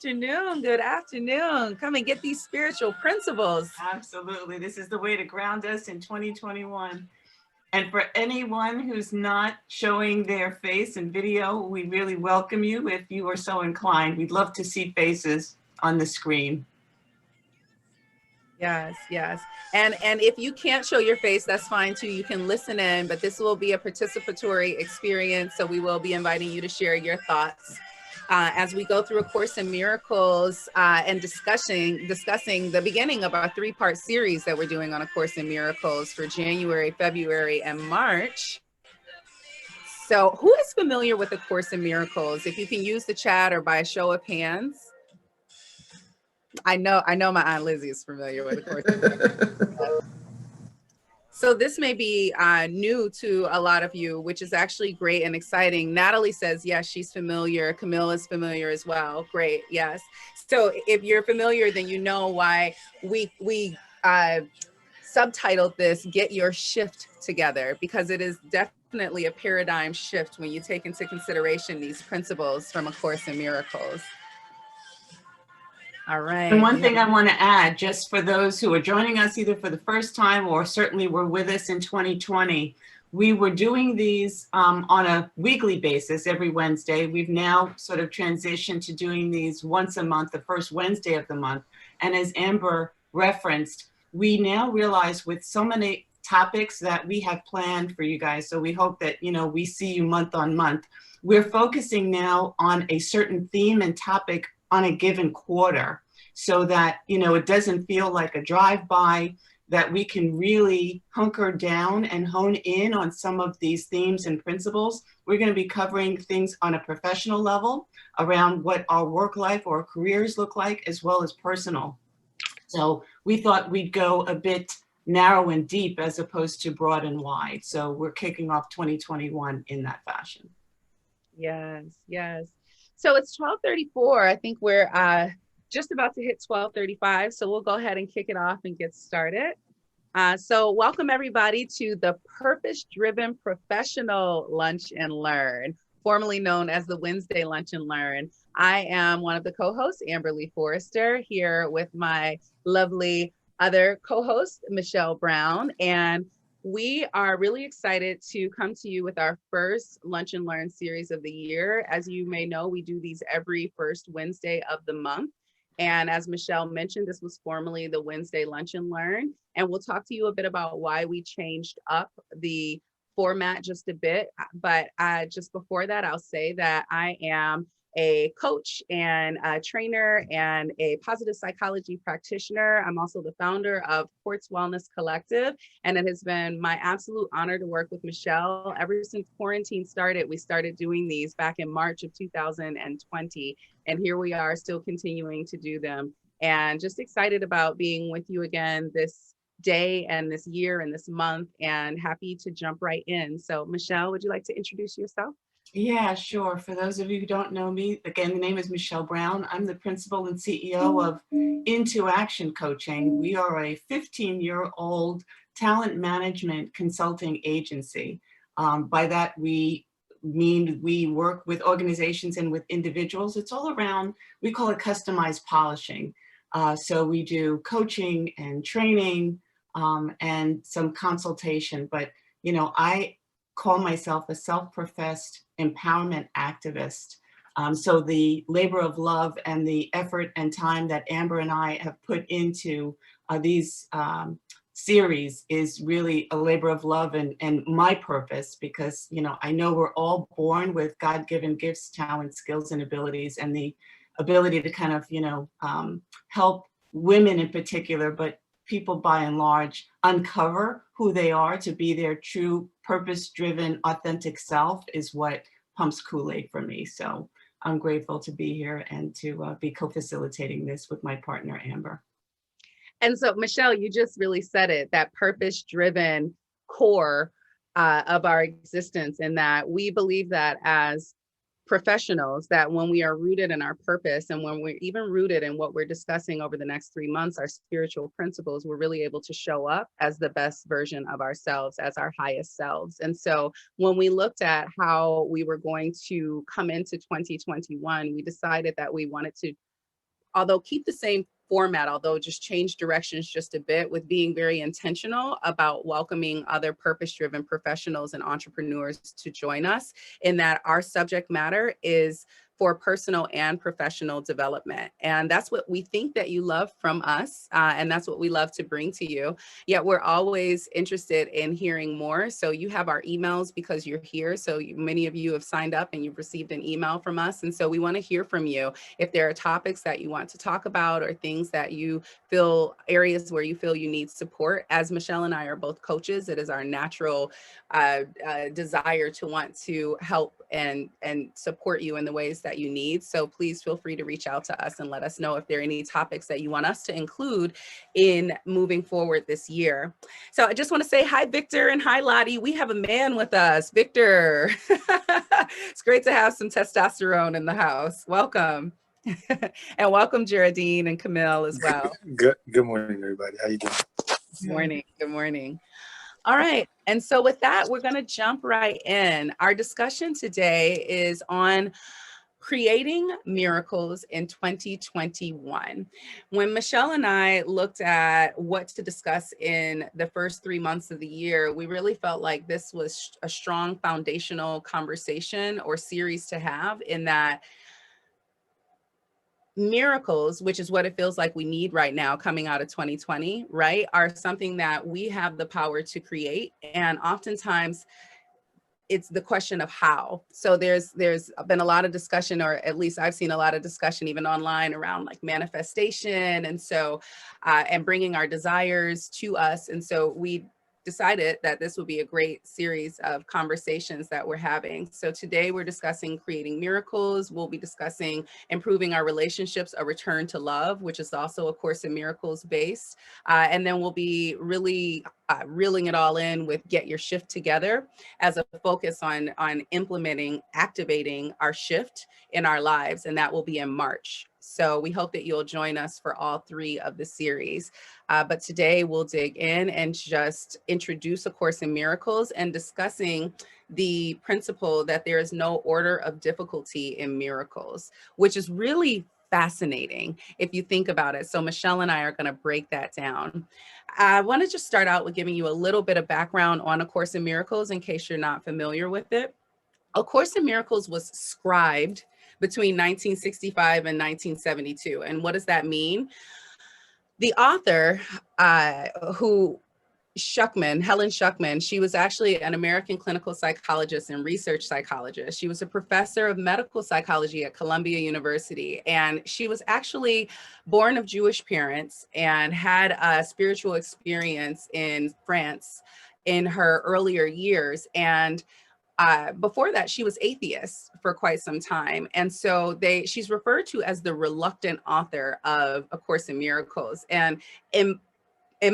Afternoon. Good afternoon. Come and get these spiritual principles. Absolutely. This is the way to ground us in 2021. And for anyone who's not showing their face in video, we really welcome you if you are so inclined. We'd love to see faces on the screen. Yes, yes. And if you can't show your face, that's fine too. You can listen in, but this will be a participatory experience. So we will be inviting you to share your thoughts as we go through A Course in Miracles and discussing the beginning of our 3-part series that we're doing on A Course in Miracles for January, February, and March. So who is familiar with A Course in Miracles? If you can use the chat or by a show of hands. I know my Aunt Lizzie is familiar with A Course in Miracles. So this may be new to a lot of you, which is actually great and exciting. Natalie says, yes, she's familiar. Camille is familiar as well. Great, yes. So if you're familiar, then you know why we subtitled this, Get Your Shift Together, because it is definitely a paradigm shift when you take into consideration these principles from A Course in Miracles. All right. And one thing I want to add, just for those who are joining us either for the first time or certainly were with us in 2020, we were doing these on a weekly basis every Wednesday. We've now sort of transitioned to doing these once a month, the first Wednesday of the month. And as Amber referenced, we now realize with so many topics that we have planned for you guys, so we hope that, you know, we see you month on month. We're focusing now on a certain theme and topic on a given quarter, so that, you know, it doesn't feel like a drive-by, that we can really hunker down and hone in on some of these themes and principles. We're going to be covering things on a professional level around what our work life or careers look like, as well as personal. So we thought we'd go a bit narrow and deep as opposed to broad and wide. So we're kicking off 2021 in that fashion. Yes, yes. So it's 12:34. I think we're just about to hit 12:35. So we'll go ahead and kick it off and get started. So welcome everybody to the Purpose-Driven Professional Lunch and Learn, formerly known as the Wednesday Lunch and Learn. I am one of the co-hosts, Amberly Forrester, here with my lovely other co-host, Michele Brown. And we are really excited to come to you with our first Lunch and Learn series of the year. As you may know, we do these every first Wednesday of the month. And as Michele mentioned, this was formerly the Wednesday Lunch and Learn. And we'll talk to you a bit about why we changed up the format just a bit. But just before that, I'll say that I am a coach and a trainer and a positive psychology practitioner. I'm also the founder of Quartz Wellness Collective, and it has been my absolute honor to work with Michele. Ever since quarantine started, we started doing these back in March of 2020, and here we are still continuing to do them. And just excited about being with you again this day and this year and this month, and happy to jump right in. So Michele, would you like to introduce yourself? Yeah, sure. For those of you who don't know me, again, the name is Michele Brown. I'm the principal and CEO of Into Action Coaching. We are a 15-year-old talent management consulting agency. By that, we mean we work with organizations and with individuals. It's all around, we call it customized polishing. So we do coaching and training and some consultation. But, you know, I call myself a self-professed empowerment activist. So the labor of love and the effort and time that Amber and I have put into these series is really a labor of love and my purpose, because, you know, I know we're all born with God-given gifts, talents, skills, and abilities, and the ability to kind of, you know, help women in particular, but people by and large, uncover who they are to be their true purpose-driven, authentic self is what pumps Kool-Aid for me. So I'm grateful to be here and to be co-facilitating this with my partner, Amber. And so, Michele, you just really said it, that purpose-driven core of our existence, and that we believe that as professionals, that when we are rooted in our purpose, and when we're even rooted in what we're discussing over the next 3 months, our spiritual principles, we're really able to show up as the best version of ourselves, as our highest selves. And so when we looked at how we were going to come into 2021, we decided that we wanted to although keep the same format, although just change directions just a bit, with being very intentional about welcoming other purpose-driven professionals and entrepreneurs to join us, in that our subject matter is for personal and professional development. And that's what we think that you love from us. And that's what we love to bring to you. Yet we're always interested in hearing more. So you have our emails because you're here. So many of you have signed up and you've received an email from us. And so we want to hear from you. If there are topics that you want to talk about, or things that you feel, areas where you feel you need support. As Michele and I are both coaches, it is our natural desire to want to help and support you in the ways that you need. So please feel free to reach out to us and let us know if there are any topics that you want us to include in moving forward this year. So I just want to say hi, Victor, and hi, Lottie. We have a man with us, Victor. It's great to have some testosterone in the house. Welcome. And welcome, Geraldine and Camille as well. Good morning, everybody. How you doing? Good morning. Good morning. All right. And so with that, we're going to jump right in. Our discussion today is on creating miracles in 2021. When Michele and I looked at what to discuss in the first 3 months of the year, we really felt like this was a strong foundational conversation or series to have, in that miracles, which is what it feels like we need right now coming out of 2020, right, are something that we have the power to create. And oftentimes it's the question of how. So there's been a lot of discussion, or at least I've seen a lot of discussion even online, around like manifestation. And so, and bringing our desires to us. And so we decided that this would be a great series of conversations that we're having. So today we're discussing creating miracles. We'll be discussing improving our relationships, a return to love, which is also a Course in Miracles based. And then we'll be really reeling it all in with Get Your Shift Together, as a focus on implementing, activating our shift in our lives. And that will be in March. So we hope that you'll join us for all 3 of the series. But today we'll dig in and just introduce A Course in Miracles, and discussing the principle that there is no order of difficulty in miracles, which is really fascinating if you think about it. So Michele and I are going to break that down. I want to just start out with giving you a little bit of background on A Course in Miracles, in case you're not familiar with it. A Course in Miracles was scribed between 1965 and 1972. And what does that mean? The author, Helen Schuckman, she was actually an American clinical psychologist and research psychologist. She was a professor of medical psychology at Columbia University. And she was actually born of Jewish parents and had a spiritual experience in France in her earlier years. And before that, she was atheist for quite some time. And so she's referred to as the reluctant author of A Course in Miracles. And in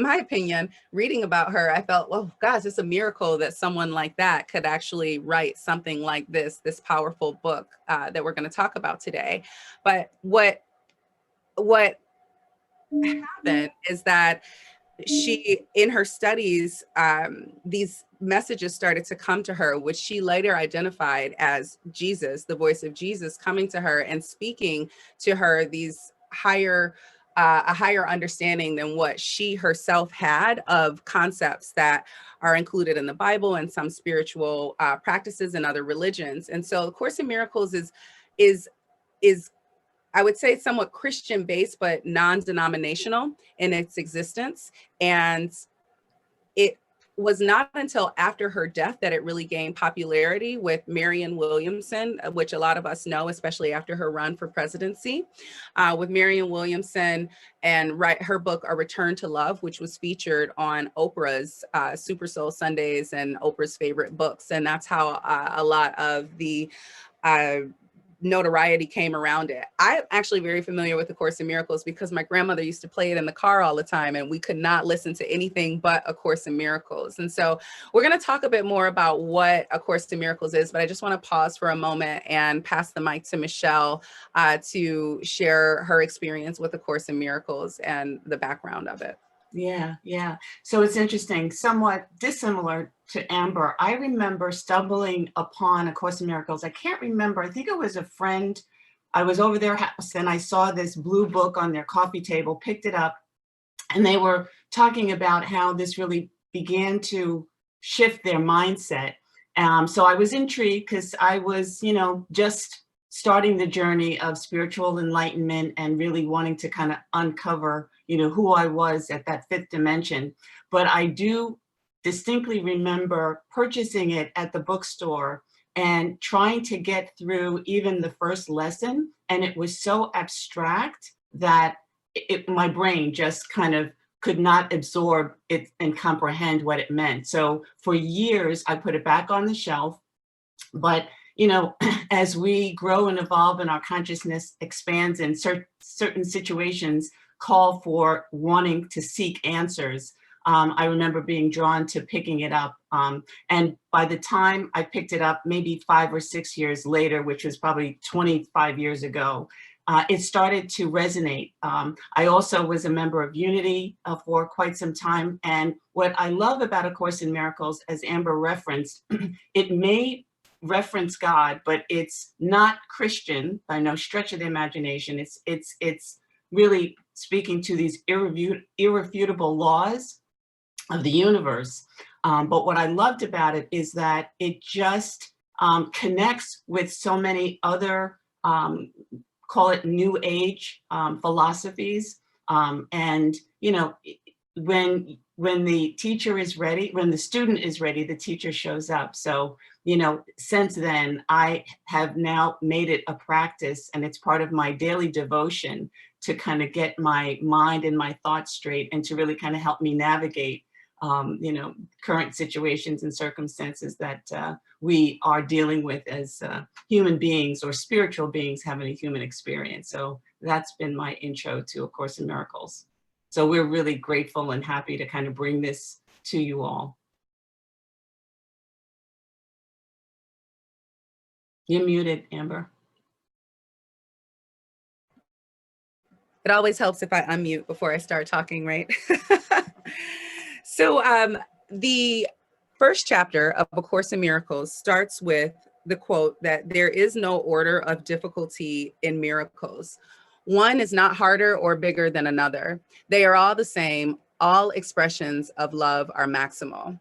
my opinion, reading about her, I felt, well, gosh, it's a miracle that someone like that could actually write something like this powerful book that we're going to talk about today. But what happened is that she, in her studies, these messages started to come to her, which she later identified as Jesus, the voice of Jesus coming to her and speaking to her these a higher understanding than what she herself had of concepts that are included in the Bible and some spiritual practices and other religions. And so the Course in Miracles is I would say somewhat Christian based, but non-denominational in its existence. And it was not until after her death that it really gained popularity with Marianne Williamson, which a lot of us know, especially after her run for presidency, with Marianne Williamson and her book, A Return to Love, which was featured on Oprah's Super Soul Sundays and Oprah's favorite books. And that's how a lot of the notoriety came around it. I'm actually very familiar with A Course in Miracles because my grandmother used to play it in the car all the time, and we could not listen to anything but A Course in Miracles. And so we're going to talk a bit more about what A Course in Miracles is, but I just want to pause for a moment and pass the mic to Michele to share her experience with A Course in Miracles and the background of it. Yeah. So it's interesting, somewhat dissimilar to Amber. I remember stumbling upon A Course in Miracles. I can't remember. I think it was a friend I was over their house and I saw this blue book on their coffee table, picked it up, and they were talking about how this really began to shift their mindset. So I was intrigued because I was, just starting the journey of spiritual enlightenment and really wanting to kind of uncover, who I was at that fifth dimension. But I do distinctly remember purchasing it at the bookstore and trying to get through even the first lesson. And it was so abstract that my brain just kind of could not absorb it and comprehend what it meant. So for years, I put it back on the shelf. But, as we grow and evolve and our consciousness expands and certain situations call for wanting to seek answers, I remember being drawn to picking it up. And by the time I picked it up, maybe 5 or 6 years later, which was probably 25 years ago, it started to resonate. I also was a member of Unity for quite some time. And what I love about A Course in Miracles, as Amber referenced, it may reference God, but it's not Christian by no stretch of the imagination. It's really speaking to these irrefutable laws of the universe. But what I loved about it is that it just connects with so many other, call it new age philosophies. And, when the teacher is ready, when the student is ready, the teacher shows up. So, since then, I have now made it a practice, and it's part of my daily devotion to kind of get my mind and my thoughts straight and to really kind of help me navigate current situations and circumstances that we are dealing with as human beings or spiritual beings having a human experience. So that's been my intro to A Course in Miracles. So we're really grateful and happy to kind of bring this to you all. You're muted, Amber. It always helps if I unmute before I start talking, right? So the first chapter of A Course in Miracles starts with the quote that there is no order of difficulty in miracles. One is not harder or bigger than another. They are all the same. All expressions of love are maximal.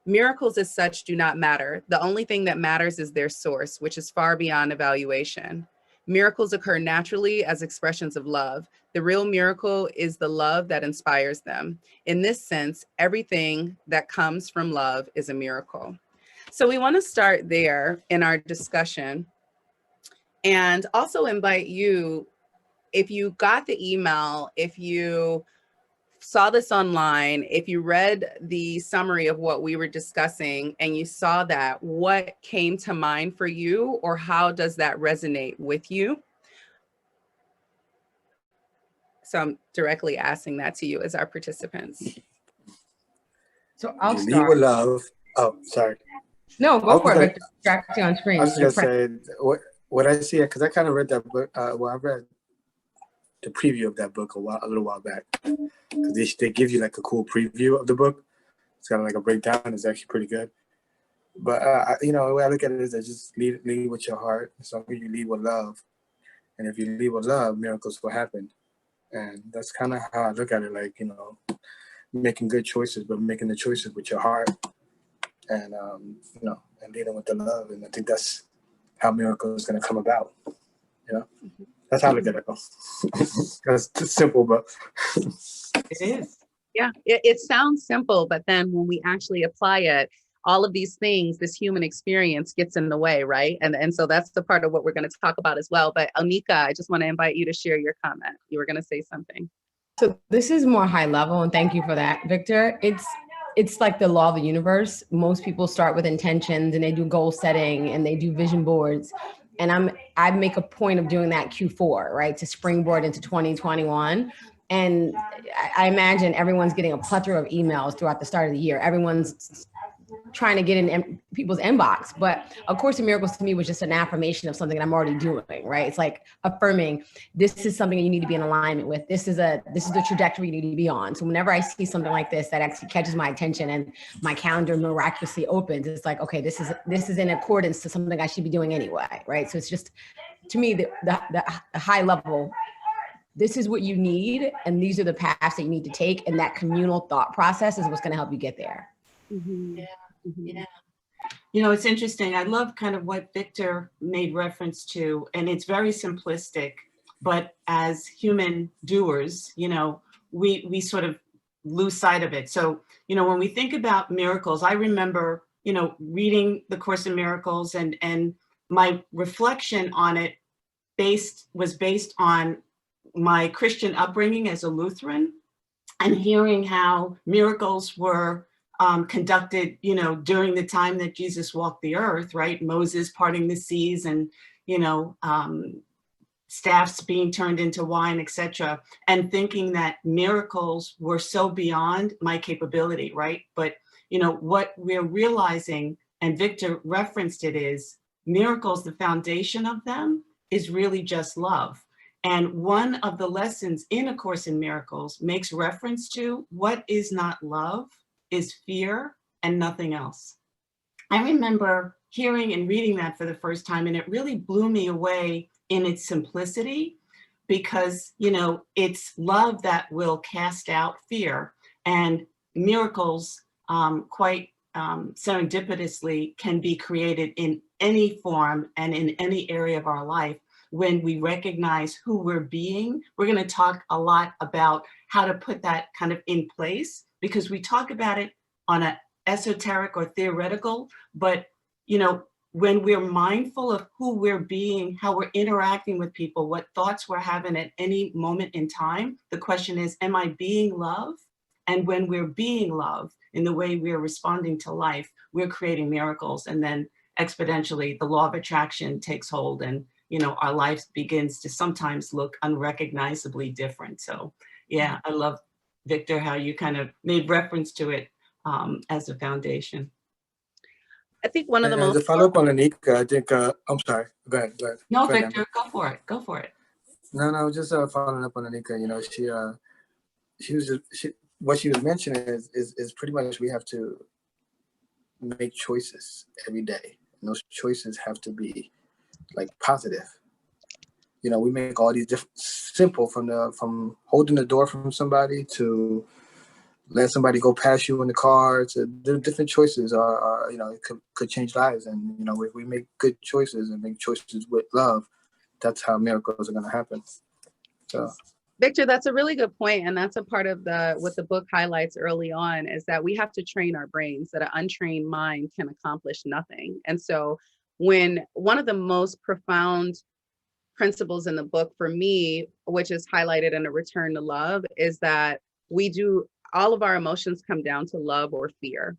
Miracles as such do not matter. The only thing that matters is their source, which is far beyond evaluation. Miracles occur naturally as expressions of love. The real miracle is the love that inspires them. In this sense, everything that comes from love is a miracle. So we want to start there in our discussion and also invite you, if you got the email, if you saw this online, if you read the summary of what we were discussing and you saw that, what came to mind for you, or how does that resonate with you? So I'm directly asking that to you as our participants. So I'll Lead start. with love. Oh, sorry. No, go for it, Victor. Distracting on screen. I was just gonna say what I see, because I kind of read that book. Well, I read the preview of that book a little while back. Because they give you like a cool preview of the book. It's kind of like a breakdown. It's actually pretty good. But the way I look at it is that just lead with your heart. So you lead with love, and if you lead with love, miracles will happen. And that's kind of how I look at it. Like, making good choices, but making the choices with your heart, and and leading with the love. And I think that's how miracles is going to come about. That's how I look at it. That's simple, but It is. Yeah, it sounds simple, but then when we actually apply it, all of these things, this human experience gets in the way, right? And so that's the part of what we're going to talk about as well. But Anika, I just want to invite you to share your comment. You were going to say something. So this is more high level, and thank you for that, Victor. It's like the law of the universe. Most people start with intentions and they do goal setting and they do vision boards. And I make a point of doing that Q4, right? To springboard into 2021. And I imagine everyone's getting a plethora of emails throughout the start of the year. Everyone's trying to get in people's inbox. But A Course in Miracles to me was just an affirmation of something that I'm already doing, right? It's like affirming this is something you need to be in alignment with. This is the trajectory you need to be on. So whenever I see something like this that actually catches my attention and my calendar miraculously opens, it's like, okay, this is in accordance to something I should be doing anyway, right? So it's just to me, the high level, this is what you need, and these are the paths that you need to take, and that communal thought process is what's going to help you get there. Mm-hmm. Yeah. Mm-hmm. Yeah. You know, it's interesting. I love kind of what Victor made reference to, and it's very simplistic, but as human doers, you know, we sort of lose sight of it. So, you know, when we think about miracles, I remember, you know, reading the Course in Miracles, and my reflection on it was based on my Christian upbringing as a Lutheran, and hearing how miracles were conducted, you know, during the time that Jesus walked the earth, right? Moses parting the seas, and, you know, staffs being turned into wine, etc. And thinking that miracles were so beyond my capability, right? But, you know, what we're realizing, and Victor referenced it, is miracles, the foundation of them is really just love. And one of the lessons in A Course in Miracles makes reference to what is not love is fear and nothing else. I remember hearing and reading that for the first time, and it really blew me away in its simplicity, because, you know, it's love that will cast out fear, and miracles quite serendipitously can be created in any form and in any area of our life. When we recognize who we're being, we're going to talk a lot about how to put that kind of in place, because we talk about it on an esoteric or theoretical, but, you know, when we're mindful of who we're being, how we're interacting with people, what thoughts we're having at any moment in time, the question is, am I being love? And when we're being love in the way we're responding to life, we're creating miracles. And then exponentially, the law of attraction takes hold, and, you know, our life begins to sometimes look unrecognizably different. So yeah, I love, Victor, how you kind of made reference to it as a foundation. I think one of the most to follow up on Anika, I think I'm sorry. Go ahead. No, go ahead, Victor, go for it. Go for it. No, just following up on Anika. You know, what she was mentioning is pretty much we have to make choices every day, and those choices have to be like positive. You know, we make all these different, simple, from holding the door from somebody to let somebody go past you in the car, to the different choices are, you know, it could change lives. And, you know, if we make good choices and make choices with love, that's how miracles are going to happen. So, Victor, that's a really good point, and that's a part of what the book highlights early on, is that we have to train our brains, that an untrained mind can accomplish nothing. And so when one of the most profound principles in the book for me, which is highlighted in A Return to Love, is that all of our emotions come down to love or fear.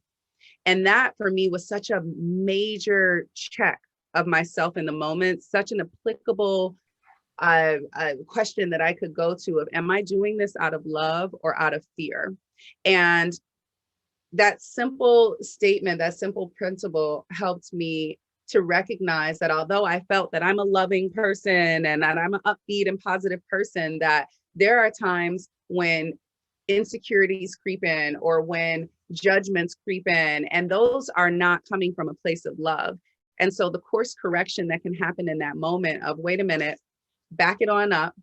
And that for me was such a major check of myself in the moment, such an applicable question that I could go to of, am I doing this out of love or out of fear? And that simple statement, that simple principle helped me to recognize that although I felt that I'm a loving person and that I'm an upbeat and positive person, that there are times when insecurities creep in, or when judgments creep in, and those are not coming from a place of love. And so the course correction that can happen in that moment of, wait a minute, back it on up.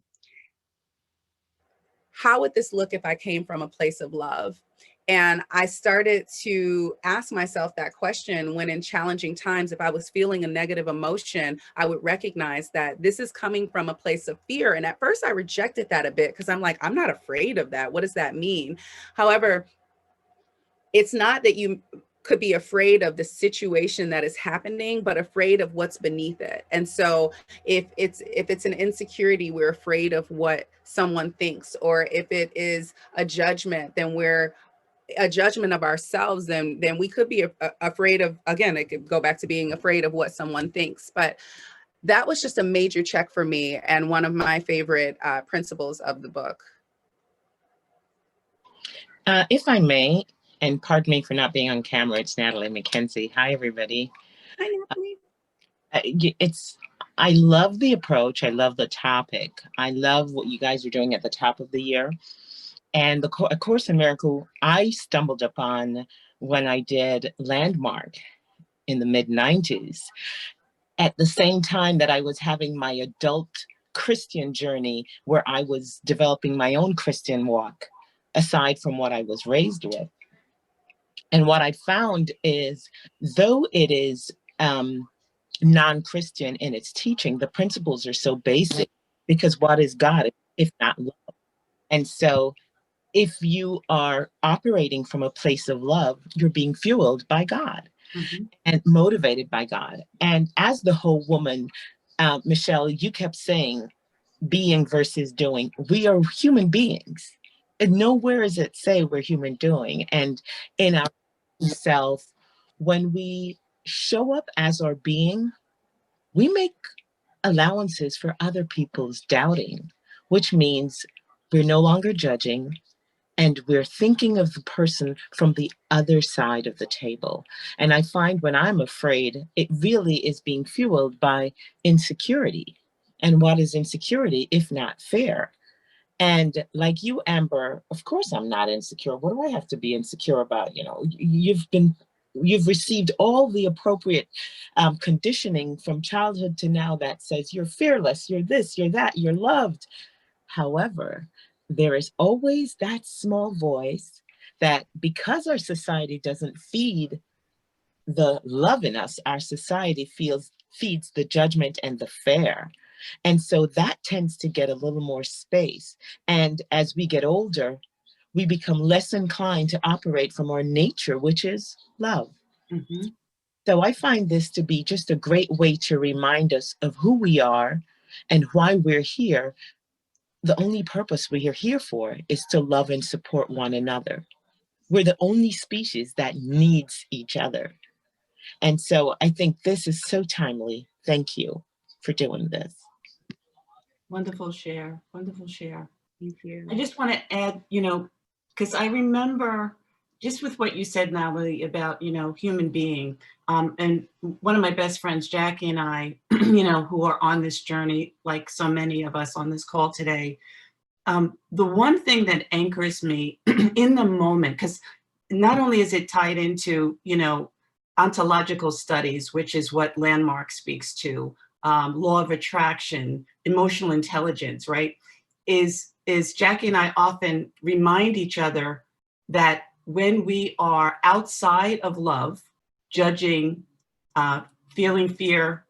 How would this look if I came from a place of love? And I started to ask myself that question when in challenging times, if I was feeling a negative emotion, I would recognize that this is coming from a place of fear. And at first I rejected that a bit, because I'm like, I'm not afraid of that. What does that mean? However, it's not that you could be afraid of the situation that is happening, but afraid of what's beneath it. And so if it's an insecurity, we're afraid of what someone thinks, or if it is a judgment, then we're a judgment of ourselves, then we could be afraid of, again, it could go back to being afraid of what someone thinks. But that was just a major check for me, and one of my favorite principles of the book. If I may, and pardon me for not being on camera, it's Natalie Mckenzie. Hi, everybody. Hi, Natalie. I love the approach. I love the topic. I love what you guys are doing at the top of the year. And A Course in Miracle, I stumbled upon when I did Landmark in the mid-90s. at the same time that I was having my adult Christian journey where I was developing my own Christian walk, aside from what I was raised with. And what I found is, though it is non-Christian in its teaching, the principles are so basic, because what is God if not love? And so if you are operating from a place of love, you're being fueled by God and motivated by God. And as the whole woman, Michele, you kept saying being versus doing. We are human beings. And nowhere is it say we're human doing. And in our self, when we show up as our being, we make allowances for other people's doubting, which means we're no longer judging, and we're thinking of the person from the other side of the table. And I find when I'm afraid, it really is being fueled by insecurity. And what is insecurity if not fear? And like you, Amber, of course I'm not insecure. What do I have to be insecure about? You know, you've received all the appropriate conditioning from childhood to now that says you're fearless, you're this, you're that, you're loved. However, there is always that small voice that, because our society doesn't feed the love in us, our society feeds the judgment and the fear. And so that tends to get a little more space. And as we get older, we become less inclined to operate from our nature, which is love. So I find this to be just a great way to remind us of who we are and why we're here. The only purpose we are here for is to love and support one another. We're the only species that needs each other. And so I think this is so timely. Thank you for doing this. Wonderful share, wonderful share. Thank you. I just want to add, because I remember just with what you said, Natalie, about, human being. And one of my best friends, Jackie, and I, who are on this journey, like so many of us on this call today, the one thing that anchors me in the moment, because not only is it tied into, ontological studies, which is what Landmark speaks to, law of attraction, emotional intelligence, right? Is Jackie and I often remind each other that when we are outside of love, judging, feeling fear,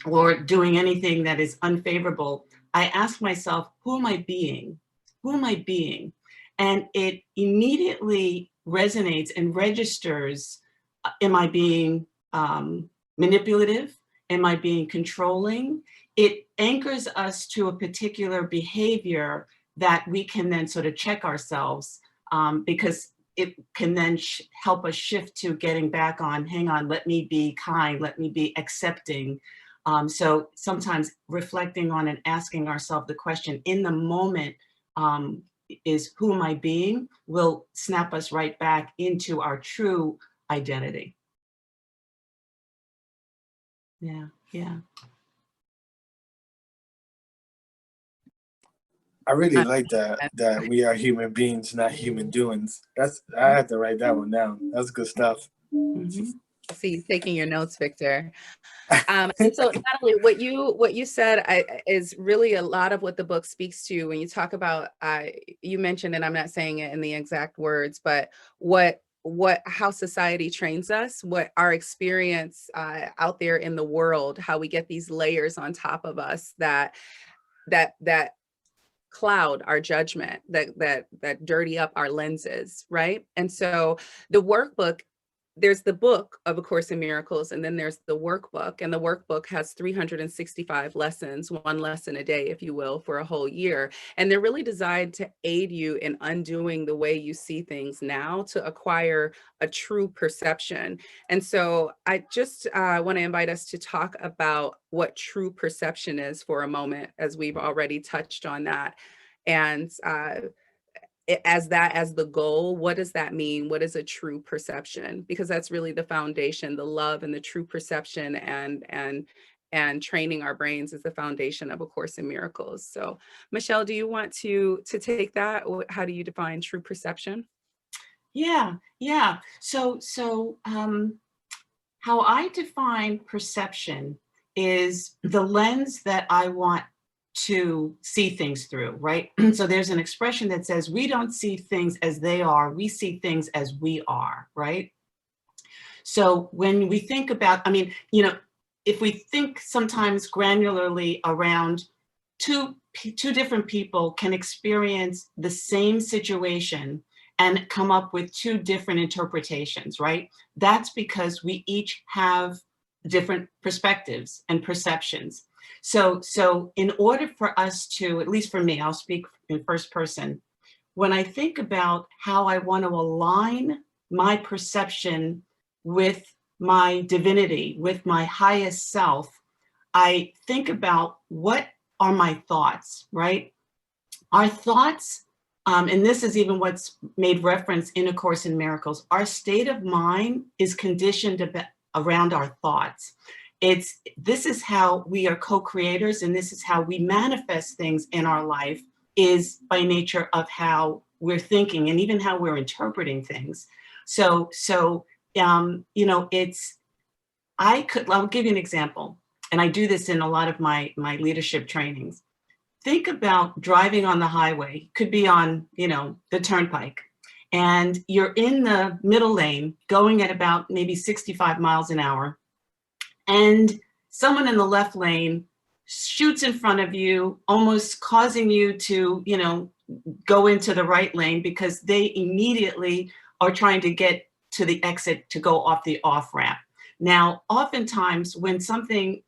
or doing anything that is unfavorable, I ask myself, who am I being? Who am I being? And it immediately resonates and registers. Am I being manipulative? Am I being controlling? It anchors us to a particular behavior that we can then sort of check ourselves, because it can then help us shift to getting back on, hang on, let me be kind, let me be accepting. So sometimes reflecting on and asking ourselves the question in the moment, is who am I being, will snap us right back into our true identity. Yeah. I really like that we are human beings, not human doings. I had to write that one down. That's good stuff. I see you taking your notes, Victor. And so Natalie, what you said is really a lot of what the book speaks to when you talk about, you mentioned, and I'm not saying it in the exact words, but how society trains us, what our experience out there in the world, how we get these layers on top of us that cloud our judgment, that dirty up our lenses, right? And so the workbook, there's the book of A Course in Miracles, and then there's the workbook, and the workbook has 365 lessons, one lesson a day, if you will, for a whole year. And they're really designed to aid you in undoing the way you see things now to acquire a true perception. And so I just want to invite us to talk about what true perception is for a moment, as we've already touched on that. And as the goal, what does that mean? What is a true perception? Because that's really the foundation, the love and the true perception, and training our brains is the foundation of A Course in Miracles. So Michele, do you want to take that? How do you define true perception? Yeah. So how I define perception is the lens that I want to see things through, right? So there's an expression that says, we don't see things as they are, we see things as we are, right? So when we think about, I mean, you know, if we think sometimes granularly around two different people can experience the same situation and come up with two different interpretations, right? That's because we each have different perspectives and perceptions. So in order for us to, at least for me, I'll speak in first person, when I think about how I want to align my perception with my divinity, with my highest self, I think about what are my thoughts, right? Our thoughts, and this is even what's made reference in A Course in Miracles, our state of mind is conditioned around our thoughts. This is how we are co-creators, and this is how we manifest things in our life, is by nature of how we're thinking and even how we're interpreting things. So you know, I'll give you an example, and I do this in a lot of my leadership trainings. Think about driving on the highway, could be on, you know, the turnpike, and you're in the middle lane going at about maybe 65 miles an hour, and someone in the left lane shoots in front of you, almost causing you to, you know, go into the right lane because they immediately are trying to get to the exit to go off the off ramp. Now, oftentimes when something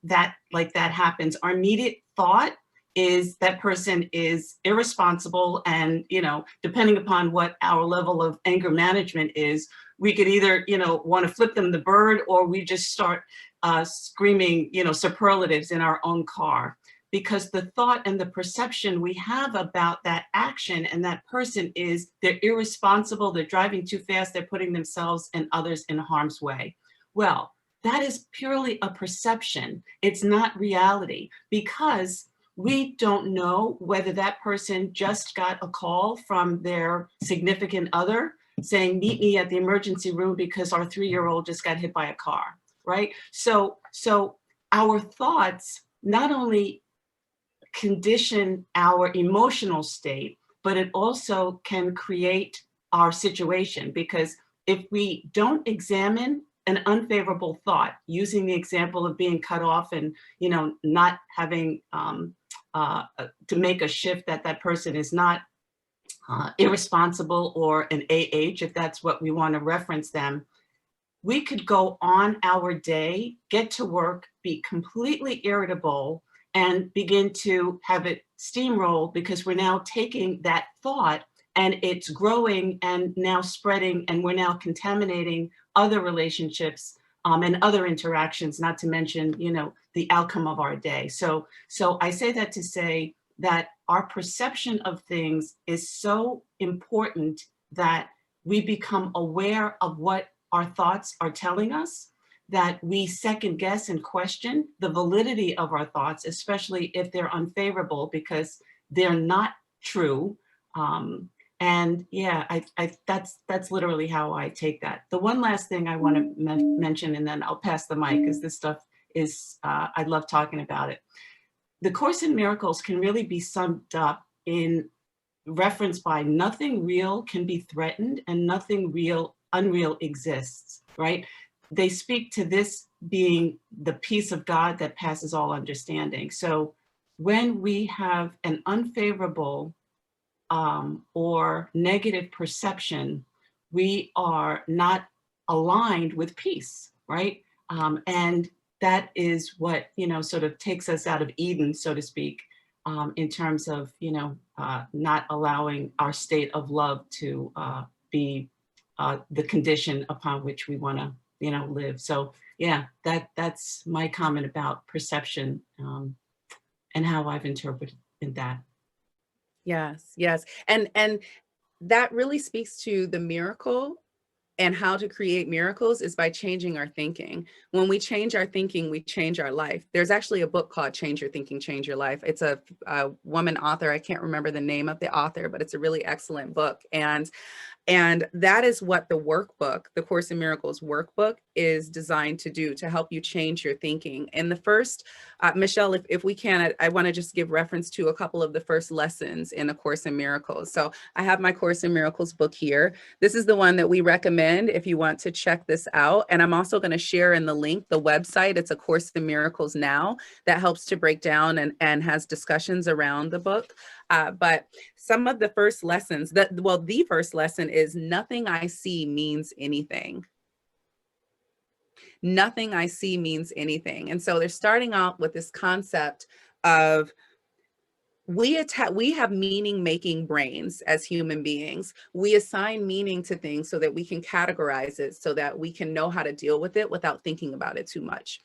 like that happens, our immediate thought is that person is irresponsible, and, you know, depending upon what our level of anger management is, we could either, you know, want to flip them the bird, or we just start screaming, you know, superlatives in our own car, because the thought and the perception we have about that action and that person is they're irresponsible, they're driving too fast, they're putting themselves and others in harm's way. Well, that is purely a perception. It's not reality, because we don't know whether that person just got a call from their significant other saying, meet me at the emergency room because our 3-year-old just got hit by a car, right? So our thoughts not only condition our emotional state, but it also can create our situation, because if we don't examine an unfavorable thought, using the example of being cut off and, you know, not having to make a shift that person is not irresponsible or an AH, if that's what we want to reference them, we could go on our day, get to work, be completely irritable, and begin to have it steamroll, because we're now taking that thought and it's growing and now spreading, and we're now contaminating other relationships and other interactions, not to mention, you know, the outcome of our day. So I say that to say that our perception of things is so important, that we become aware of what our thoughts are telling us, that we second guess and question the validity of our thoughts, especially if they're unfavorable, because they're not true. And yeah, that's literally how I take that. The one last thing I want to mention, and then I'll pass the mic, because this stuff is, I love talking about it. The Course in Miracles can really be summed up in reference by nothing real can be threatened and nothing unreal exists, right? They speak to this being the peace of God that passes all understanding. So when we have an unfavorable or negative perception, we are not aligned with peace, right? And that is what, you know, sort of takes us out of Eden, so to speak, in terms of, you know, not allowing our state of love to be the condition upon which we want to, you know, live. So yeah, that's my comment about perception and how I've interpreted that. Yes, yes. And that really speaks to the miracle, and how to create miracles is by changing our thinking. When we change our thinking, we change our life. There's actually a book called Change Your Thinking, Change Your Life. It's a woman author. I can't remember the name of the author, but it's a really excellent book. And And that is what the workbook, the Course in Miracles workbook, is designed to do, to help you change your thinking. And the first, Michele, if we can, I want to just give reference to a couple of the first lessons in A Course in Miracles. So I have my Course in Miracles book here. This is the one that we recommend if you want to check this out. And I'm also going to share in the link the website. It's A Course in Miracles Now, that helps to break down and has discussions around the book. But some of the first lessons, the first lesson is nothing I see means anything. Nothing I see means anything. And so they're starting out with this concept of we have meaning-making brains as human beings. We assign meaning to things so that we can categorize it, so that we can know how to deal with it without thinking about it too much,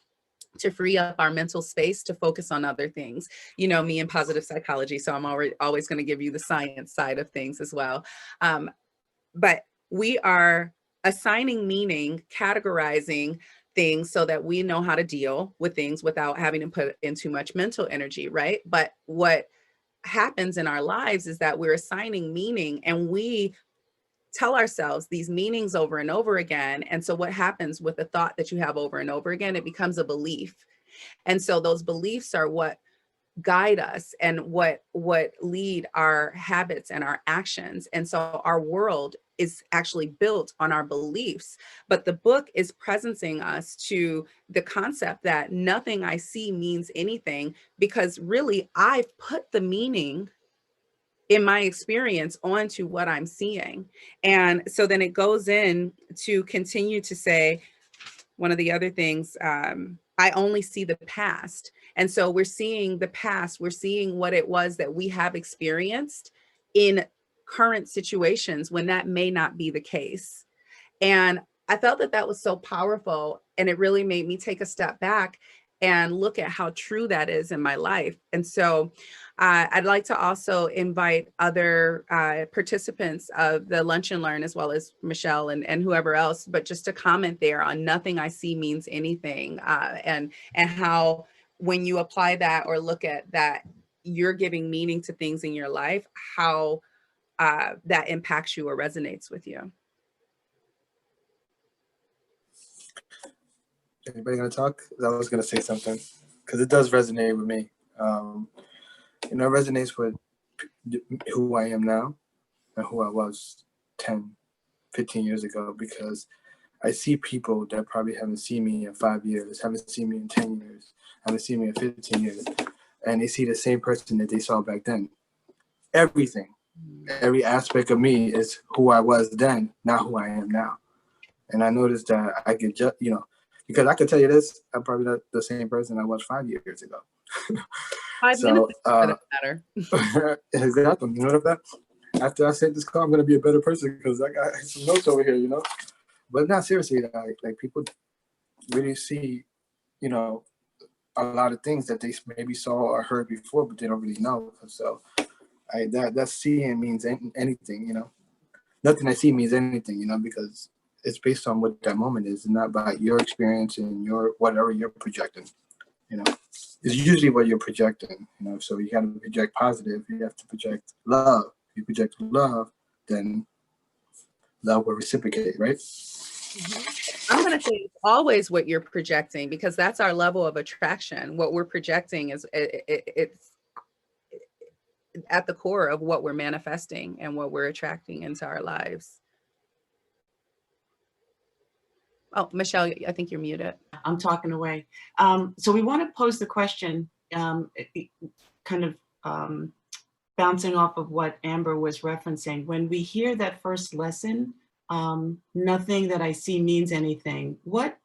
to free up our mental space to focus on other things. You know me in positive psychology, so I'm always going to give you the science side of things as well. But we are assigning meaning, categorizing things so that we know how to deal with things without having to put in too much mental energy, right? But what happens in our lives is that we're assigning meaning, and we tell ourselves these meanings over and over again. And so what happens with the thought that you have over and over again, it becomes a belief. And so those beliefs are what guide us and what lead our habits and our actions. And so our world is actually built on our beliefs. But the book is presenting us to the concept that nothing I see means anything, because really I've put the meaning in my experience onto what I'm seeing. And so then it goes in to continue to say, one of the other things, I only see the past. And so we're seeing the past, we're seeing what it was that we have experienced in current situations when that may not be the case. And I felt that that was so powerful, and it really made me take a step back and look at how true that is in my life. And so I'd like to also invite other participants of the Lunch and Learn, as well as Michele and whoever else, but just to comment there on nothing I see means anything, and how when you apply that or look at that, you're giving meaning to things in your life, how that impacts you or resonates with you. Anybody gonna talk? I was gonna say something because it does resonate with me. It resonates with who I am now and who I was 10, 15 years ago, because I see people that probably haven't seen me in 5 years, haven't seen me in 10 years, haven't seen me in 15 years, and they see the same person that they saw back then. Everything, every aspect of me is who I was then, not who I am now. And I noticed that I could just, because I could tell you this, I'm probably not the same person I was 5 years ago. 5 minutes for that matter. Exactly. You know that? After I said this call, I'm gonna be a better person because I got some notes over here, But not seriously, like people really see, a lot of things that they maybe saw or heard before, but they don't really know. So that seeing means anything, Nothing I see means anything, because it's based on what that moment is, and not about your experience and your whatever you're projecting. It's usually what you're projecting. So you got to project positive. You have to project love. If you project love, then love will reciprocate, right? I'm going to say it's always what you're projecting, because that's our level of attraction. What we're projecting is it's at the core of what we're manifesting and what we're attracting into our lives. Oh, Michele, I think you're muted. I'm talking away. So we want to pose the question, kind of bouncing off of what Amber was referencing. When we hear that first lesson, nothing that I see means anything. What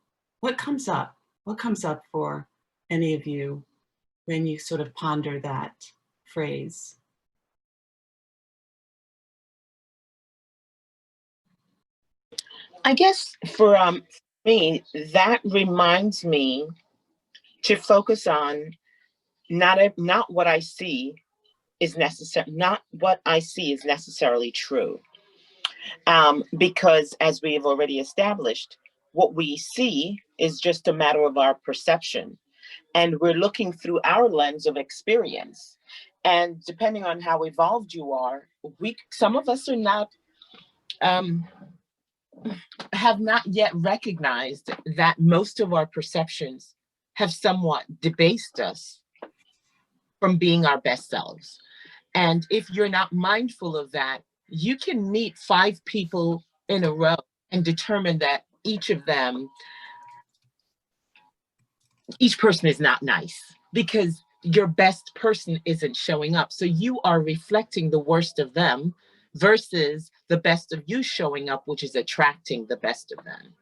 comes up? What comes up for any of you when you sort of ponder that phrase? I guess for me, that reminds me to focus on not what I see is necessary, not what I see is necessarily true. Because as we have already established, what we see is just a matter of our perception. And we're looking through our lens of experience. And depending on how evolved you are, some of us are not have not yet recognized that most of our perceptions have somewhat debased us from being our best selves. And if you're not mindful of that, you can meet 5 people in a row and determine that each person is not nice because your best person isn't showing up. So you are reflecting the worst of them versus the best of you showing up, which is attracting the best of them.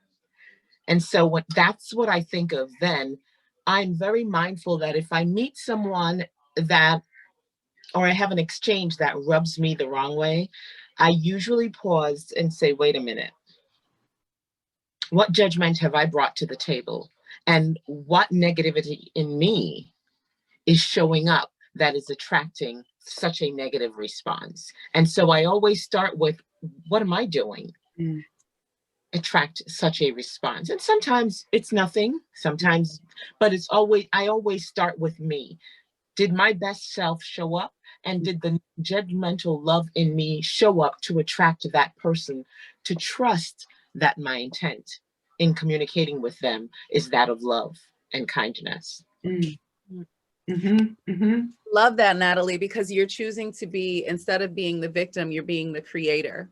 And so that's what I think of then. I'm very mindful that if I meet someone that, or I have an exchange that rubs me the wrong way, I usually pause and say, wait a minute. What judgment have I brought to the table? And what negativity in me is showing up that is attracting such a negative response? And so I always start with, what am I doing? Attract such a response. And sometimes it's nothing, sometimes, but I always start with me. Did my best self show up? And did the judgmental love in me show up to attract that person, to trust that my intent in communicating with them is that of love and kindness? Love that, Natalie, because you're choosing to be, instead of being the victim, you're being the creator.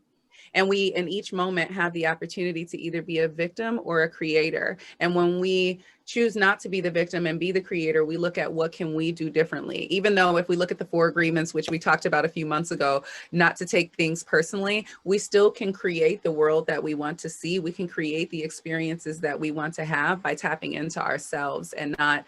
And we, in each moment, have the opportunity to either be a victim or a creator. And when we choose not to be the victim and be the creator, we look at what can we do differently. Even though if we look at the 4 agreements, which we talked about a few months ago, not to take things personally, we still can create the world that we want to see. We can create the experiences that we want to have by tapping into ourselves and not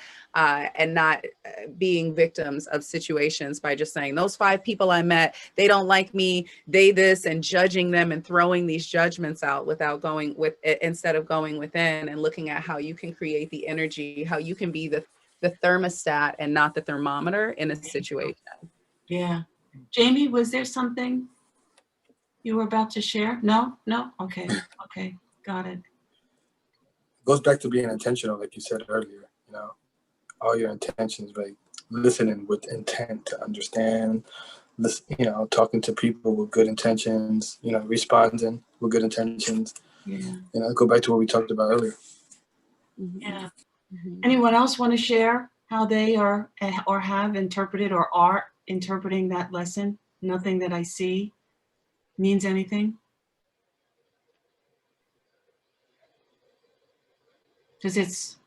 being victims of situations by just saying, those 5 people I met, they don't like me, they this, and judging them and throwing these judgments out without going with it, instead of going within and looking at how you can create the energy, how you can be the thermostat and not the thermometer in a situation. Yeah. Jamie, was there something you were about to share? No? Okay. Got it. Goes back to being intentional, like you said earlier, all your intentions, like listening with intent to understand, talking to people with good intentions, responding with good intentions. Yeah. Go back to what we talked about earlier. Yeah. Anyone else want to share how they are or have interpreted or are interpreting that lesson? Nothing that I see means anything? Because it's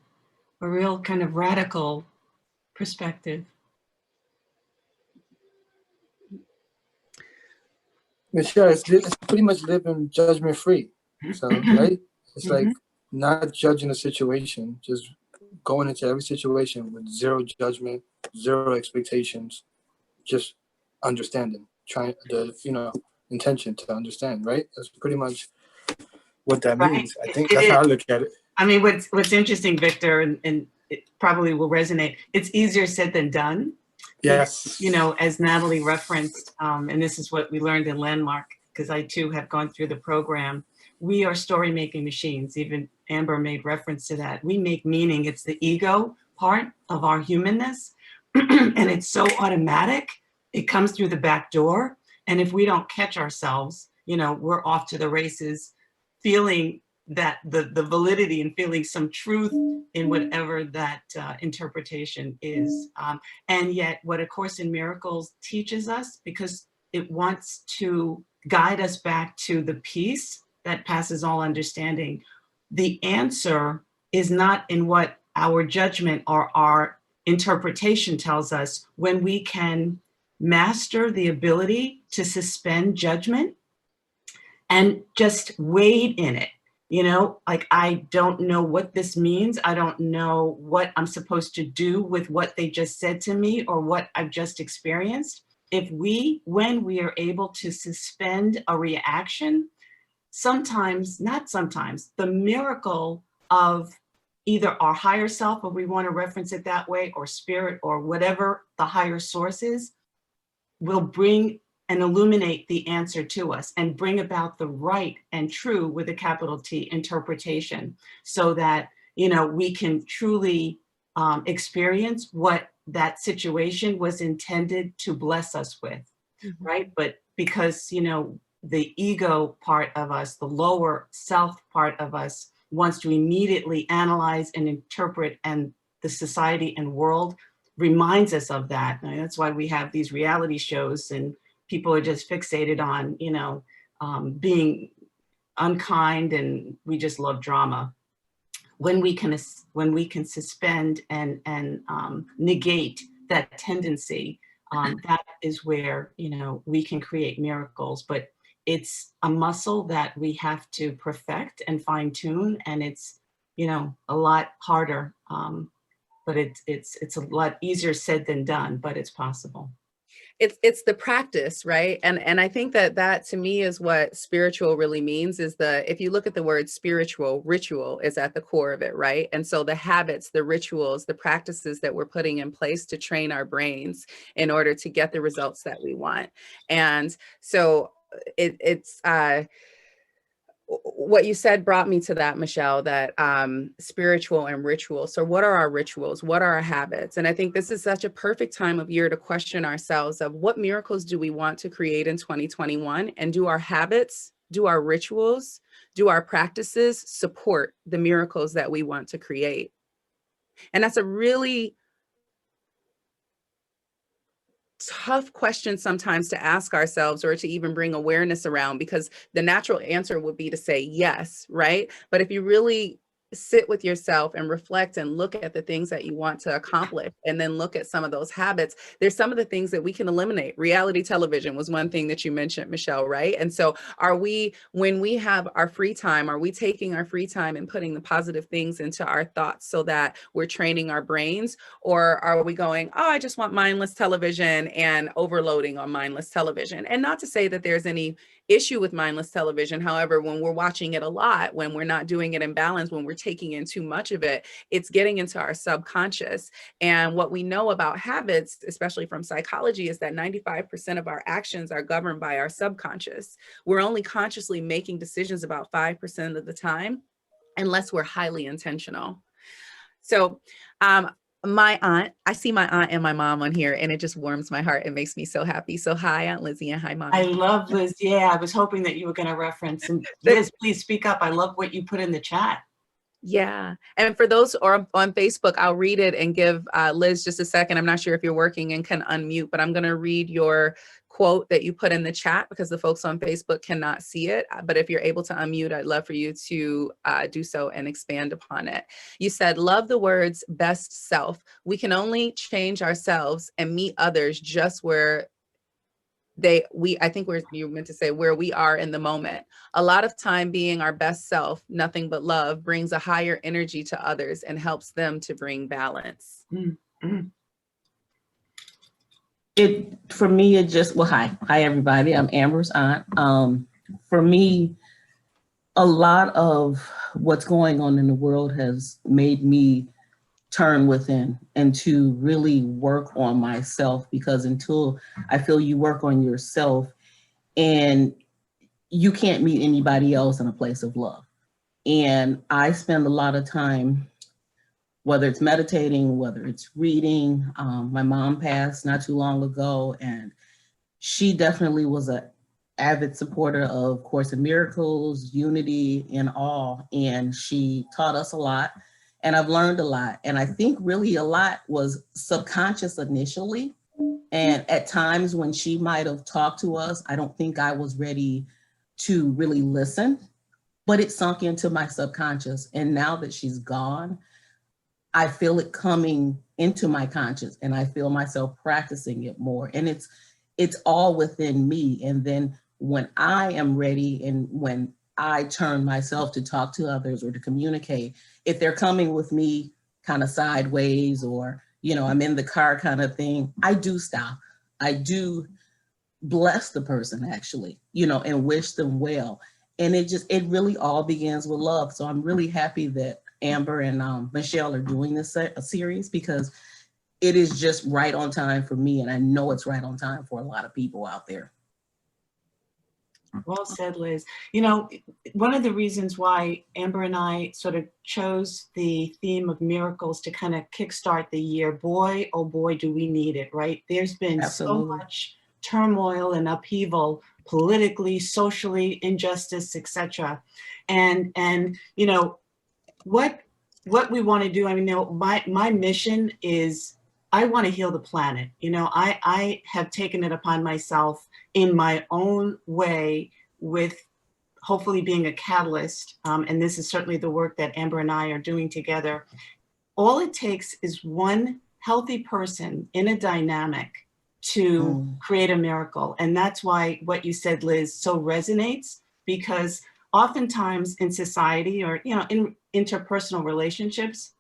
a real kind of radical perspective. Michele, it's pretty much living judgment free. So, right? It's like not judging a situation, just going into every situation with zero judgment, zero expectations, just understanding, trying intention to understand, right? That's pretty much what that means. I think that's how I look at it. I mean, what's interesting, Victor, and it probably will resonate, it's easier said than done. Yes. As Natalie referenced, and this is what we learned in Landmark, because I too have gone through the program, we are story making machines. Even Amber made reference to that. We make meaning. It's the ego part of our humanness. And it's so automatic. It comes through the back door. And if we don't catch ourselves, we're off to the races, feeling that the validity and feeling some truth in whatever that interpretation is. And yet what A Course in Miracles teaches us, because it wants to guide us back to the peace that passes all understanding, the answer is not in what our judgment or our interpretation tells us. When we can master the ability to suspend judgment and just wade in it. Like, I don't know what this means. I don't know what I'm supposed to do with what they just said to me or what I've just experienced. When we are able to suspend a reaction, the miracle of either our higher self, or we want to reference it that way, or spirit, or whatever the higher source is, will bring and illuminate the answer to us and bring about the right and true, with a capital T, interpretation, so that, we can truly experience what that situation was intended to bless us with, right? But because, the ego part of us, the lower self part of us, wants to immediately analyze and interpret, and the society and world reminds us of that. And that's why we have these reality shows and people are just fixated on, you know, being unkind, and we just love drama. When we can suspend and negate that tendency, that is where, you know, we can create miracles. But it's a muscle that we have to perfect and fine tune, and it's, you know, a lot harder. But it's a lot easier said than done, but it's possible. It's the practice, right? And I think that to me is what spiritual really means, is if you look at the word spiritual, ritual is at the core of it, right? And so the habits, the rituals, the practices that we're putting in place to train our brains in order to get the results that we want. And so it's what you said brought me to that, Michele, that spiritual and ritual. So what are our rituals? What are our habits? And I think this is such a perfect time of year to question ourselves of what miracles do we want to create in 2021? And do our habits, do our rituals, do our practices support the miracles that we want to create? And that's a really tough question sometimes to ask ourselves, or to even bring awareness around, because the natural answer would be to say yes, right? But if you really sit with yourself and reflect and look at the things that you want to accomplish, and then look at some of those habits, there's some of the things that we can eliminate. Reality television was one thing that you mentioned, Michele, right? And so when we have our free time, are we taking our free time and putting the positive things into our thoughts so that we're training our brains? Or are we going, oh, I just want mindless television, and overloading on mindless television? And not to say that there's any issue with mindless television. However, when we're watching it a lot, when we're not doing it in balance, when we're taking in too much of it, it's getting into our subconscious. And what we know about habits, especially from psychology, is that 95% of our actions are governed by our subconscious. We're only consciously making decisions about 5% of the time, unless we're highly intentional. So, my aunt, I see my aunt and my mom on here, and it just warms my heart. It makes me so happy. So hi, Aunt Lizzie, and hi, Mom. I love Liz. Yeah, I was hoping that you were going to reference. And Liz, please speak up. I love what you put in the chat. Yeah. And for those who are on Facebook, I'll read it and give Liz just a second. I'm not sure if you're working and can unmute, but I'm going to read your quote that you put in the chat, because the folks on Facebook cannot see it. But if you're able to unmute, I'd love for you to do so and expand upon it. You said, love the words best self. We can only change ourselves and meet others just where I think you meant to say where we are in the moment. A lot of time being our best self, nothing but love, brings a higher energy to others and helps them to bring balance. Mm-hmm. For me, it just, well, hi everybody. I'm Amber's aunt. For me, a lot of what's going on in the world has made me turn within and to really work on myself, because until I feel you work on yourself, and you can't meet anybody else in a place of love. And I spend a lot of time, whether it's meditating, whether it's reading. My mom passed not too long ago, and she definitely was an avid supporter of Course in Miracles, Unity, and all. And she taught us a lot, and I've learned a lot. And I think really a lot was subconscious initially. And at times when she might have talked to us, I don't think I was ready to really listen, but it sunk into my subconscious. And now that she's gone, I feel it coming into my conscious, and I feel myself practicing it more. And it's all within me. And then when I am ready, and when I turn myself to talk to others or to communicate, if they're coming with me kind of sideways, or, you know, I'm in the car kind of thing, I do stop. I do bless the person, actually, you know, and wish them well. And it really all begins with love. So I'm really happy that Amber and Michele are doing this series, because it is just right on time for me. And I know it's right on time for a lot of people out there. Well said, Liz. You know, one of the reasons why Amber and I sort of chose the theme of miracles to kind of kickstart the year, boy, oh boy, do we need it, right? There's been so much turmoil and upheaval politically, socially, injustice, etc. And you know, what we want to do, I mean, you know, my mission is I want to heal the planet. You know, I have taken it upon myself in my own way, with hopefully being a catalyst. And this is certainly the work that Amber and I are doing together. All it takes is one healthy person in a dynamic to create a miracle. And that's why what you said, Liz, so resonates, because oftentimes in society, or, you know, in interpersonal relationships,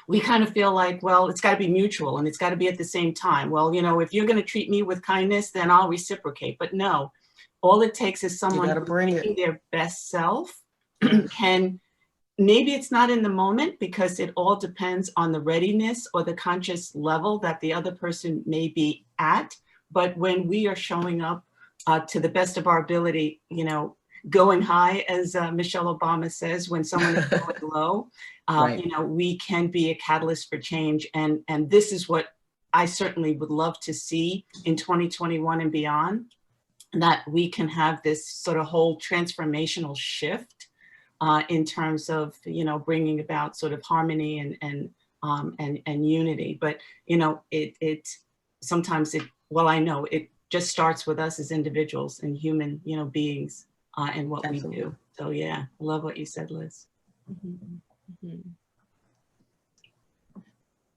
we kind of feel like, well, it's got to be mutual and it's got to be at the same time. Well, you know, if you're going to treat me with kindness, then I'll reciprocate. But no, all it takes is someone bringing their best self and can, maybe it's not in the moment, because it all depends on the readiness or the conscious level that the other person may be at. But when we are showing up to the best of our ability, you know, going high, as Michelle Obama says, when someone is going low, right, you know, we can be a catalyst for change. And this is what I certainly would love to see in 2021 and beyond, that we can have this sort of whole transformational shift in terms of, you know, bringing about sort of harmony and unity. But, you know, sometimes well, I know it just starts with us as individuals and human, you know, beings. And what we do. So yeah, I love what you said, Liz.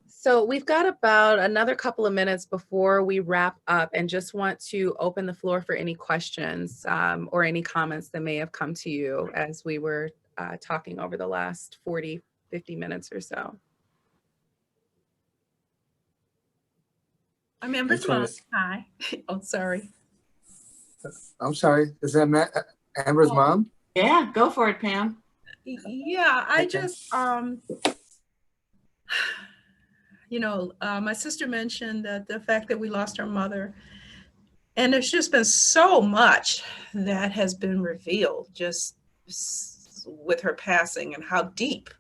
So we've got about another couple of minutes before we wrap up, and just want to open the floor for any questions or any comments that may have come to you as we were talking over the last 40, 50 minutes or so. I'm Amber's mom. Hi. Oh, sorry. I'm sorry. Is that Amber's mom? Yeah, go for it, Pam. Yeah, I just, you know, my sister mentioned that the fact that we lost our mother, and there's just been so much that has been revealed just with her passing, and how deep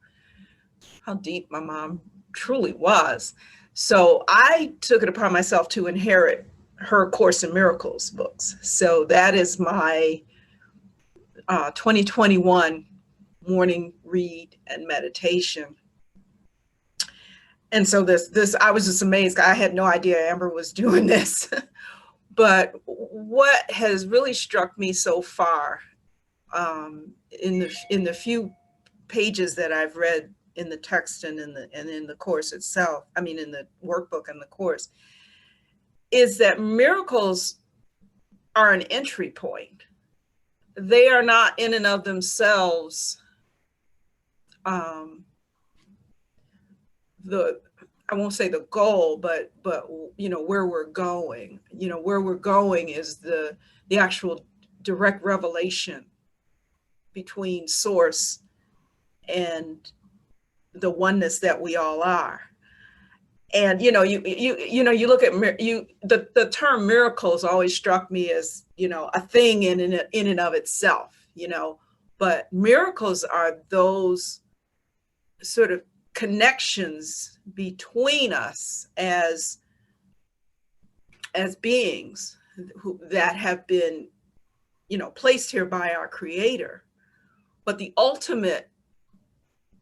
my mom truly was. So I took it upon myself to inherit her Course in Miracles books. So that is my 2021 morning read and meditation. And so this I was just amazed. I had no idea Amber was doing this. But what has really struck me so far in the few pages that I've read in the text and in the course itself, I mean in the workbook and the course, is that miracles are an entry point. They are not in and of themselves I won't say the goal, but you know, where we're going. You know, where we're going is the actual direct revelation between source and the oneness that we all are. And you know, you look at the term miracles always struck me as, you know, a thing in and of itself, you know, but miracles are those sort of connections between us as beings that have been, you know, placed here by our Creator. But the ultimate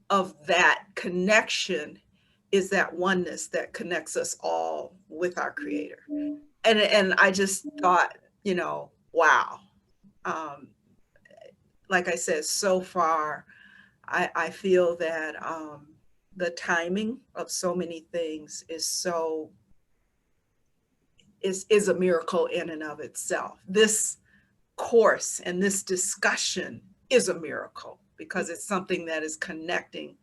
of that connection is that oneness that connects us all with our Creator. And I just thought, you know, wow. Like I said, so far, I feel that the timing of so many things is a miracle in and of itself. This course and this discussion is a miracle, because it's something that is connecting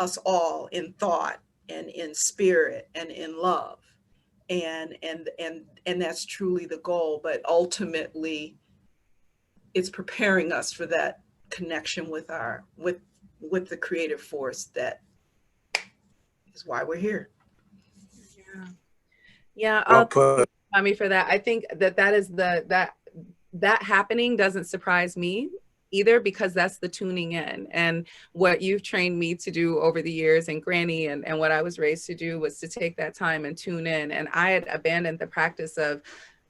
us all in thought and in spirit and in love. And that's truly the goal. But ultimately, it's preparing us for that connection with the creative force that is why we're here. Yeah. I mean, for that, I think that is that happening doesn't surprise me either, because that's the tuning in. And what you've trained me to do over the years, and Granny and what I was raised to do, was to take that time and tune in. And I had abandoned the practice of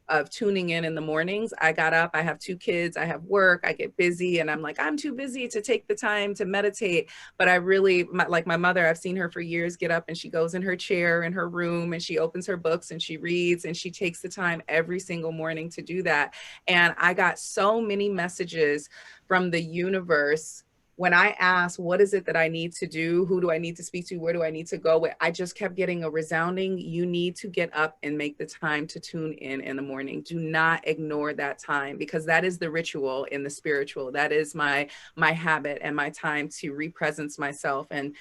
of tuning in the mornings. I got up, I have 2 kids, I have work, I get busy, and I'm like, I'm too busy to take the time to meditate. But I really, like my mother, I've seen her for years get up and she goes in her chair in her room and she opens her books and she reads and she takes the time every single morning to do that. And I got so many messages from the universe when I asked, what is it that I need to do? Who do I need to speak to? Where do I need to go? I just kept getting a resounding, you need to get up and make the time to tune in the morning. Do not ignore that time, because that is the ritual in the spiritual. That is my habit and my time to re-presence myself and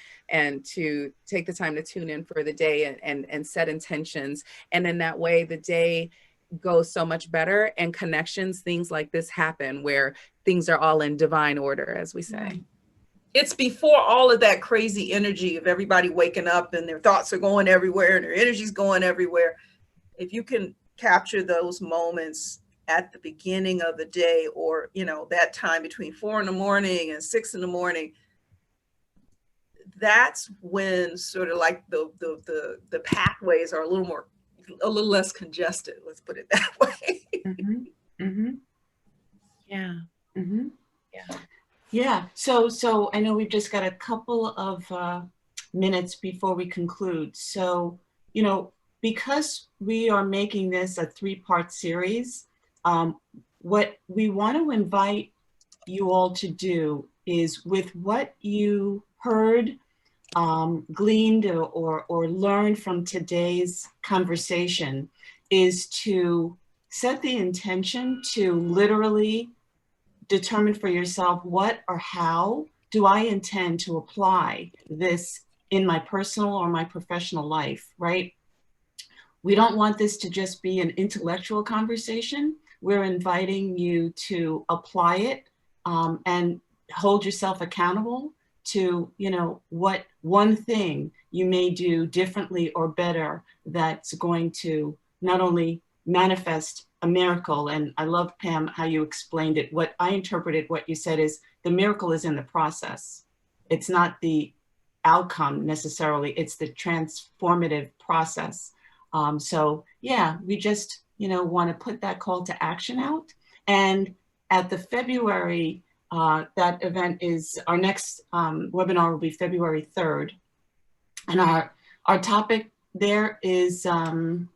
to take the time to tune in for the day and set intentions. And in that way, the day goes so much better, and connections, things like this happen where things are all in divine order, as we say. It's before all of that crazy energy of everybody waking up and their thoughts are going everywhere and their energy's going everywhere. If you can capture those moments at the beginning of the day, or, you know, that time between 4 in the morning and 6 in the morning, that's when sort of like the pathways are a little less congested. Let's put it that way. Mm-hmm. Mm-hmm. Yeah. Mm-hmm. Yeah. Yeah. So I know we've just got a couple of minutes before we conclude. So, you know, because we are making this a 3-part series, what we want to invite you all to do is, with what you heard, gleaned or learned from today's conversation, is to set the intention to literally determine for yourself, what or how do I intend to apply this in my personal or my professional life, right? We don't want this to just be an intellectual conversation. We're inviting you to apply it and hold yourself accountable to, you know, what one thing you may do differently or better that's going to not only manifest a miracle. And I love, Pam, how you explained it. What I interpreted what you said is, the miracle is in the process. It's not the outcome necessarily, it's the transformative process. So yeah, we just, you know, want to put that call to action out. And at the February, that event is, our next webinar will be February 3rd. And our topic there is, I'm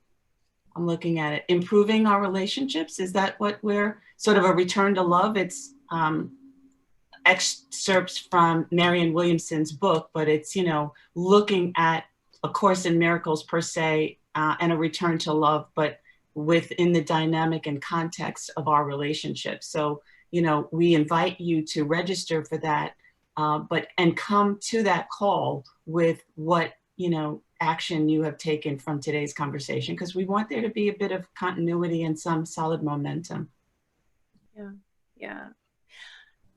looking at it, improving our relationships. Is that what we're, sort of a return to love? It's excerpts from Marianne Williamson's book, but it's, you know, looking at A Course in Miracles per se, and a return to love, but within the dynamic and context of our relationship. So, you know, we invite you to register for that, and come to that call with what, you know, action you have taken from today's conversation, because we want there to be a bit of continuity and some solid momentum. Yeah. Yeah.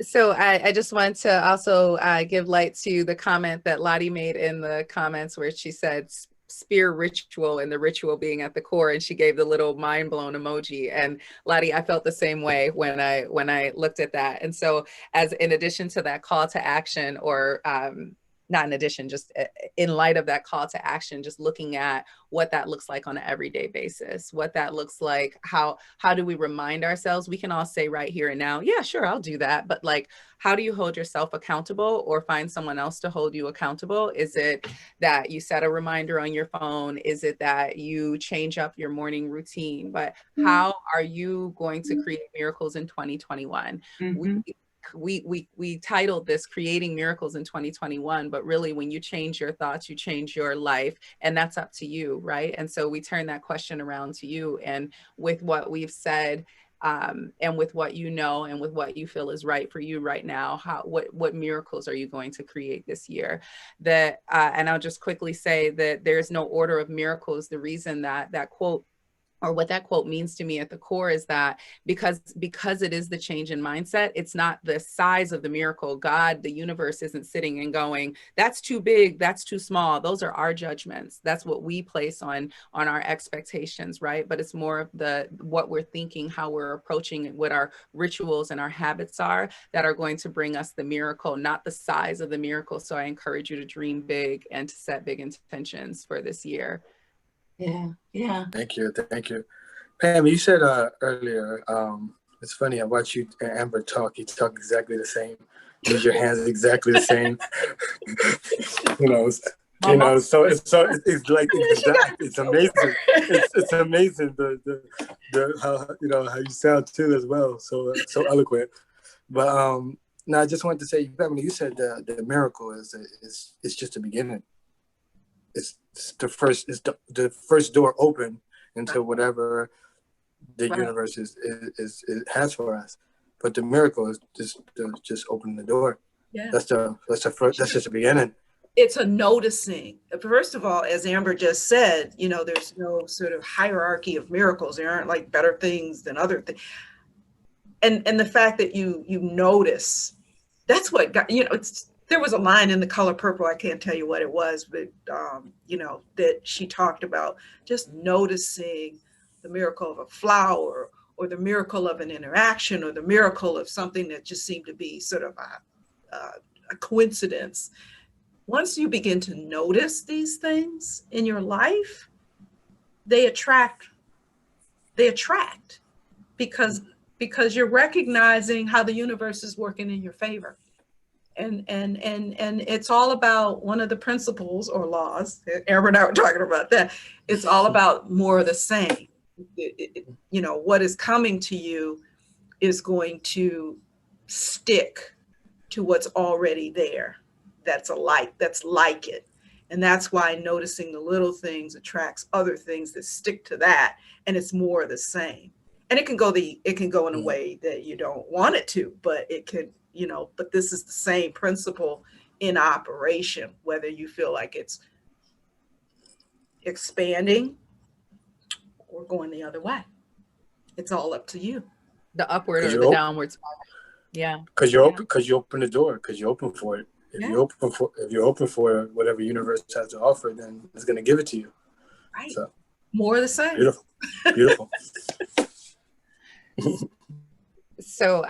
So I just want to also give light to the comment that Lottie made in the comments, where she said spear ritual and the ritual being at the core, and she gave the little mind blown emoji. And Lottie, I felt the same way when I looked at that. And so, as in addition to that call to action, or not in addition, just in light of that call to action, just looking at what that looks like on an everyday basis, what that looks like, how do we remind ourselves? We can all say right here and now, yeah, sure, I'll do that. But like, how do you hold yourself accountable, or find someone else to hold you accountable? Is it that you set a reminder on your phone? Is it that you change up your morning routine? But how are you going to create miracles in 2021? Mm-hmm. We titled this Creating Miracles in 2021, but really when you change your thoughts, you change your life, and that's up to you, right? And so we turn that question around to you, and with what we've said, and with what you know, and with what you feel is right for you right now, what miracles are you going to create this year? That and I'll just quickly say that there's no order of miracles. The reason that quote, or what that quote means to me at the core, is that because it is the change in mindset, it's not the size of the miracle. God, the universe, isn't sitting and going, that's too big, that's too small. Those are our judgments. That's what we place on our expectations, right? But it's more of what we're thinking, how we're approaching it, what our rituals and our habits are, that are going to bring us the miracle, not the size of the miracle. So I encourage you to dream big and to set big intentions for this year. Yeah. Thank you. Pam, you said earlier, it's funny, I watch you and Amber talk. You talk exactly the same. Use your hands exactly the same. you know, it's like exact. It's amazing. It's amazing the how you sound too as well. So eloquent. But no, I just wanted to say, I mean, you said the miracle is just the beginning. It's the first door open into whatever the universe is has for us. But the miracle is just opening the door. Yeah. That's just the beginning. It's a noticing. First of all, as Amber just said, there's no sort of hierarchy of miracles. There aren't like better things than other things. And the fact that you notice, that's what got, there was a line in The Color Purple, I can't tell you what it was, but that she talked about just noticing the miracle of a flower, or the miracle of an interaction, or the miracle of something that just seemed to be sort of a coincidence. Once you begin to notice these things in your life, they attract because you're recognizing how the universe is working in your favor. And it's all about one of the principles or laws. Amber and I were talking about that. It's all about more of the same. What is coming to you is going to stick to what's already there. That's like it. And that's why noticing the little things attracts other things that stick to that. And it's more of the same. And it can go in a way that you don't want it to, but it could, but this is the same principle in operation, whether you feel like it's expanding or going the other way. It's all up to you. The upward or the downward spiral. Yeah. Because you open the door, because you're open for it. If you're open for whatever universe has to offer, then it's going to give it to you. Right. So, more of the same. Beautiful. So,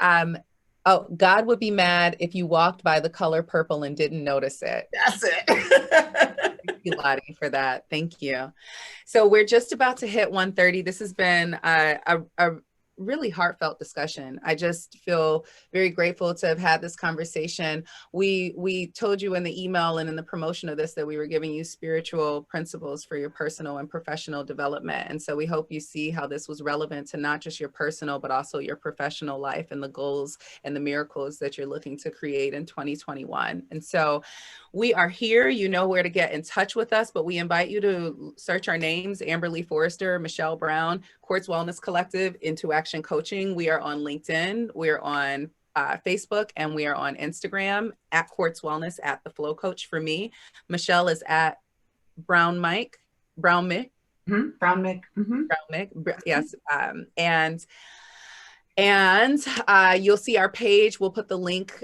God would be mad if you walked by The Color Purple and didn't notice it. That's it. Thank you, Lottie, for that. Thank you. So we're just about to hit 1:30. This has been a really heartfelt discussion. I just feel very grateful to have had this conversation. We told you in the email and in the promotion of this that we were giving you spiritual principles for your personal and professional development. And so we hope you see how this was relevant to not just your personal, but also your professional life and the goals and the miracles that you're looking to create in 2021. And so we are here. You know where to get in touch with us, but we invite you to search our names: Amber Lee Forrester, Michele Brown, Quartz Wellness Collective, Into Action Coaching. We are on LinkedIn. We're on Facebook, and we are on Instagram at Quartz Wellness, at The Flow Coach for me. Michele is at Brown Mick. Yes. And you'll see our page. We'll put the link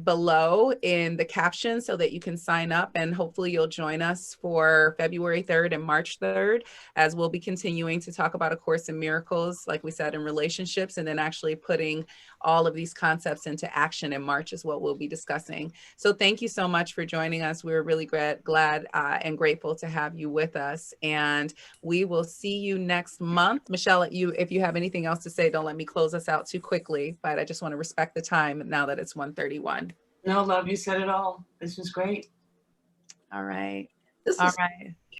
below in the caption so that you can sign up, and hopefully you'll join us for February 3rd and March 3rd, as we'll be continuing to talk about A Course in Miracles, like we said, in relationships, and then actually putting all of these concepts into action in March is what we'll be discussing. So thank you so much for joining us. We're really glad and grateful to have you with us, and we will see you next month. Michele, if you have anything else to say, don't let me close us out too quickly, but I just want to respect the time now that it's 1:31. No, love, you said it all. This was great. All right. This is